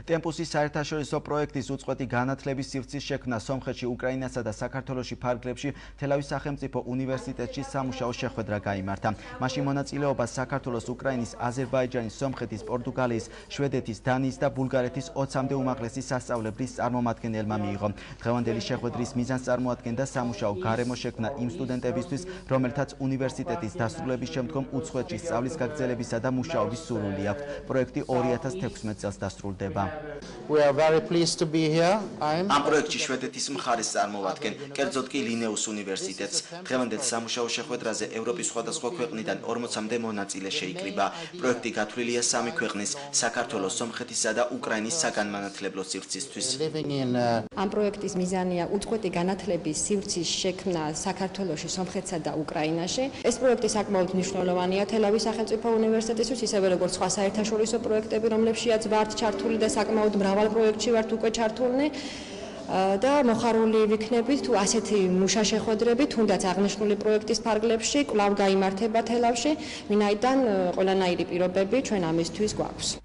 ტემპუსის საერთაშორისო პროექტის უწყვეტი განათლების სივრცის შექმნა სომხეთში, უკრაინასა და საქართველოში ფარგლებში თელავის სახელმწიფო უნივერსიტეტში სამუშაო შეხვედრა გაიმართა. მაშინ მონაწილეობას საქართველოს, უკრაინის, აზერბაიჯანის, სომხეთის, პორტუგალიის, შვედეთის, დანიის და ბულგარეთის 20-მდე უმაღლესი სასწავლებლის წარმომადგენელმა მიიღო. დღევანდელი შეხვედრის მიზანს წარმოადგენდა სამუშაო გარემო შექმნა იმ სტუდენტებისთვის, რომელთაც უნივერსიტეტის დასრულების შემდგომ უცხოეთში სწავლის გაგრძელებისა და მუშაობის სურვილი აქვთ. პროექტი 2016 წელს დასრულდება. ამ პროექტში შვედეთის მხარეს წარმოვადგენ, კერძოდ კი ლინეუს უნივერსიტეტს. დღევანდელ სამუშაო შეხვედრაზე ევროპის სხვადასხვა ქვეყნიდან 40-მდე მონაწილე შეიკრიბა. პროექტი გათვლილია 3 ქვეყნის, საქართველოს, სომხეთისა და უკრაინის საგანმანათლებლო სივრცისთვის. ამ პროექტის მიზანია უწყვეტი განათლების სივრცის შექმნა საქართველოში, სომხეთსა და უკრაინაში. ეს პროექტი საკმაოდ მნიშვნელოვანია თელავის სახელმწიფო უნივერსიტეტისთვის, ისევე როგორც სხვა საერთაშორისო პროექტები, რომლებშიც ვართ ჩართული და საკმაოდ მრავალ პროექტში ვართ უკვე ჩართულნი. და მოხარული ვიქნებით თუ ასეთი მუშა შეხვედრები, თუნდაც აღნიშნული პროექტის ფარგლებში კვლავ გაიმართება თელავში, ვინაიდან ყველანაირი პირობები ჩვენ ამისთვის გვაქვს.